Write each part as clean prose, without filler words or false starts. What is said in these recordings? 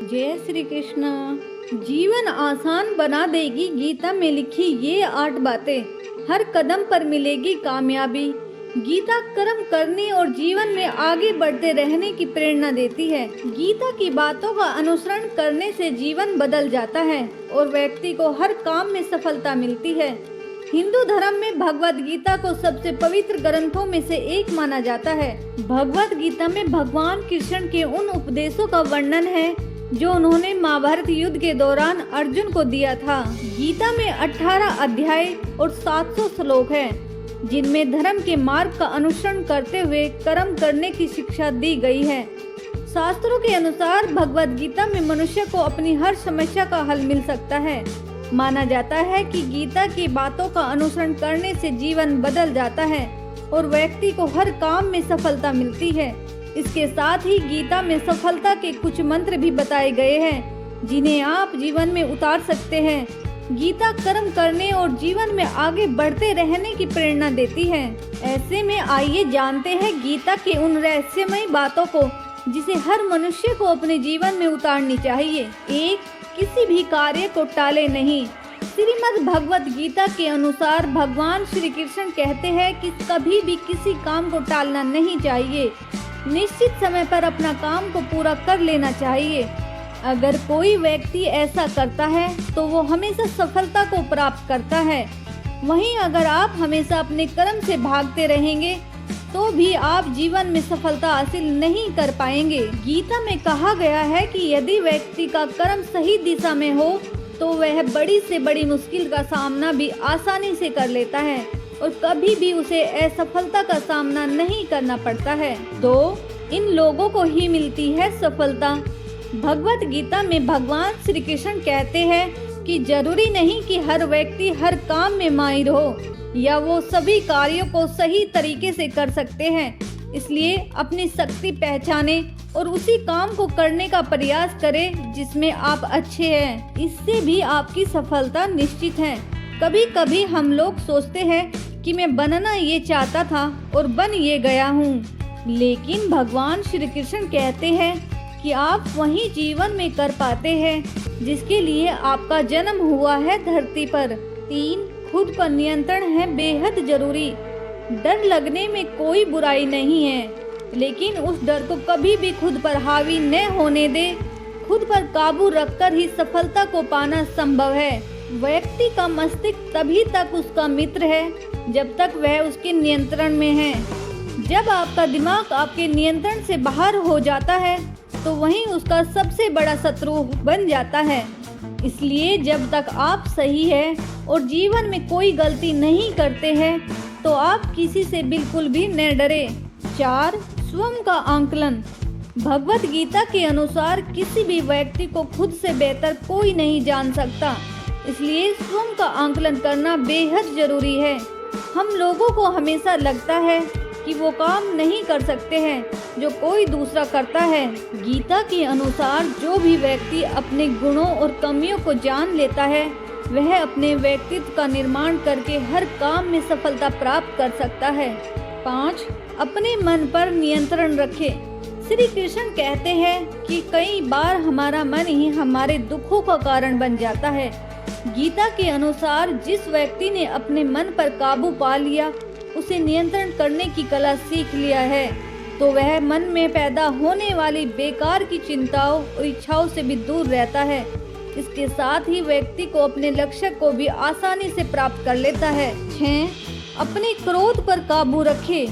जय श्री कृष्ण। जीवन आसान बना देगी गीता में लिखी ये 8 बातें। हर कदम पर मिलेगी कामयाबी। गीता कर्म करने और जीवन में आगे बढ़ते रहने की प्रेरणा देती है। गीता की बातों का अनुसरण करने से जीवन बदल जाता है और व्यक्ति को हर काम में सफलता मिलती है। हिंदू धर्म में भगवत गीता को सबसे पवित्र ग्रंथों में से एक माना जाता है। भगवत गीता में भगवान कृष्ण के उन उपदेशों का वर्णन है जो उन्होंने महाभारत युद्ध के दौरान अर्जुन को दिया था। गीता में 18 अध्याय और 700 श्लोक हैं, जिनमें धर्म के मार्ग का अनुसरण करते हुए कर्म करने की शिक्षा दी गई है। शास्त्रों के अनुसार भगवत गीता में मनुष्य को अपनी हर समस्या का हल मिल सकता है। माना जाता है कि गीता की बातों का अनुसरण करने से जीवन बदल जाता है और व्यक्ति को हर काम में सफलता मिलती है। इसके साथ ही गीता में सफलता के कुछ मंत्र भी बताए गए हैं, जिन्हें आप जीवन में उतार सकते हैं। गीता कर्म करने और जीवन में आगे बढ़ते रहने की प्रेरणा देती है। ऐसे में आइए जानते हैं गीता के उन रहस्यमय बातों को जिसे हर मनुष्य को अपने जीवन में उतारनी चाहिए। 1. किसी भी कार्य को टाले नहीं। श्रीमद् भगवत गीता के अनुसार भगवान श्री कृष्ण कहते हैं कि कभी भी किसी काम को टालना नहीं चाहिए। निश्चित समय पर अपना काम को पूरा कर लेना चाहिए। अगर कोई व्यक्ति ऐसा करता है तो वो हमेशा सफलता को प्राप्त करता है। वहीं अगर आप हमेशा अपने कर्म से भागते रहेंगे तो भी आप जीवन में सफलता हासिल नहीं कर पाएंगे। गीता में कहा गया है कि यदि व्यक्ति का कर्म सही दिशा में हो तो वह बड़ी से बड़ी मुश्किल का सामना भी आसानी से कर लेता है और कभी भी उसे असफलता का सामना नहीं करना पड़ता है। 2. इन लोगों को ही मिलती है सफलता। भगवत गीता में भगवान श्री कृष्ण कहते हैं कि जरूरी नहीं कि हर व्यक्ति हर काम में माहिर हो या वो सभी कार्यों को सही तरीके से कर सकते हैं। इसलिए अपनी शक्ति पहचाने और उसी काम को करने का प्रयास करें जिसमें आप अच्छे हैं। इससे भी आपकी सफलता निश्चित है। कभी कभी हम लोग सोचते हैं कि मैं बनना ये चाहता था और बन ये गया हूँ, लेकिन भगवान श्री कृष्ण कहते हैं कि आप वही जीवन में कर पाते हैं जिसके लिए आपका जन्म हुआ है धरती पर। 3. खुद पर नियंत्रण है बेहद जरूरी। डर लगने में कोई बुराई नहीं है, लेकिन उस डर को कभी भी खुद पर हावी न होने दे। खुद पर काबू रखकर ही सफलता को पाना संभव है। व्यक्ति का मस्तिष्क तभी तक उसका मित्र है जब तक वह उसके नियंत्रण में है। जब आपका दिमाग आपके नियंत्रण से बाहर हो जाता है तो वहीं उसका सबसे बड़ा शत्रु बन जाता है। इसलिए जब तक आप सही है और जीवन में कोई गलती नहीं करते हैं तो आप किसी से बिल्कुल भी न डरे। 4. स्वयं का आंकलन। भगवत गीता के अनुसार किसी भी व्यक्ति को खुद से बेहतर कोई नहीं जान सकता, इसलिए स्वयं का आंकलन करना बेहद जरूरी है। हम लोगों को हमेशा लगता है कि वो काम नहीं कर सकते हैं जो कोई दूसरा करता है। गीता के अनुसार जो भी व्यक्ति अपने गुणों और कमियों को जान लेता है वह अपने व्यक्तित्व का निर्माण करके हर काम में सफलता प्राप्त कर सकता है। 5. अपने मन पर नियंत्रण रखें। श्री कृष्ण कहते हैं कि कई बार हमारा मन ही हमारे दुखों का कारण बन जाता है। गीता के अनुसार जिस व्यक्ति ने अपने मन पर काबू पा लिया, उसे नियंत्रण करने की कला सीख लिया है, तो वह मन में पैदा होने वाली बेकार की चिंताओं और इच्छाओं से भी दूर रहता है। इसके साथ ही व्यक्ति को अपने लक्ष्य को भी आसानी से प्राप्त कर लेता है। 6. अपने क्रोध पर काबू रखे।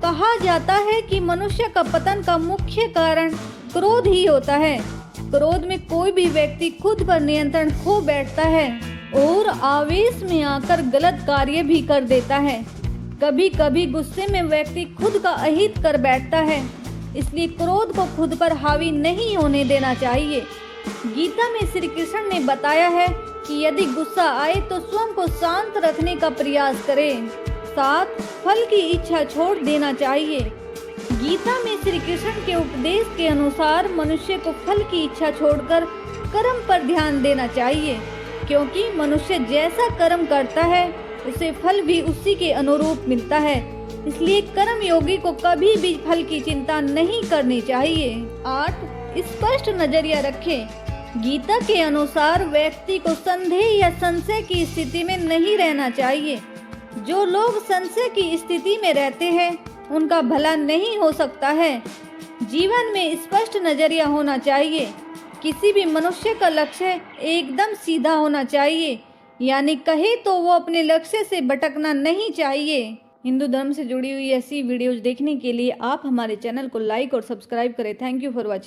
कहा जाता है कि मनुष्य का पतन का मुख्य कारण क्रोध ही होता है। क्रोध में कोई भी व्यक्ति खुद पर नियंत्रण खो बैठता है और आवेश में आकर गलत कार्य भी कर देता है। कभी कभी गुस्से में व्यक्ति खुद का अहित कर बैठता है, इसलिए क्रोध को खुद पर हावी नहीं होने देना चाहिए। गीता में श्री कृष्ण ने बताया है कि यदि गुस्सा आए तो स्वयं को शांत रखने का प्रयास करें। 7. फल की इच्छा छोड़ देना चाहिए। गीता में श्री कृष्ण के उपदेश के अनुसार मनुष्य को फल की इच्छा छोड़कर कर्म पर ध्यान देना चाहिए, क्योंकि मनुष्य जैसा कर्म करता है उसे फल भी उसी के अनुरूप मिलता है। इसलिए कर्म योगी को कभी भी फल की चिंता नहीं करनी चाहिए। 8. स्पष्ट नजरिया रखें। गीता के अनुसार व्यक्ति को संदेह या संशय की स्थिति में नहीं रहना चाहिए। जो लोग संशय की स्थिति में रहते हैं उनका भला नहीं हो सकता है। जीवन में स्पष्ट नजरिया होना चाहिए। किसी भी मनुष्य का लक्ष्य एकदम सीधा होना चाहिए, यानी कहे तो वो अपने लक्ष्य से भटकना नहीं चाहिए। हिंदू धर्म से जुड़ी हुई ऐसी वीडियोज देखने के लिए आप हमारे चैनल को लाइक और सब्सक्राइब करें। Thank you for watching.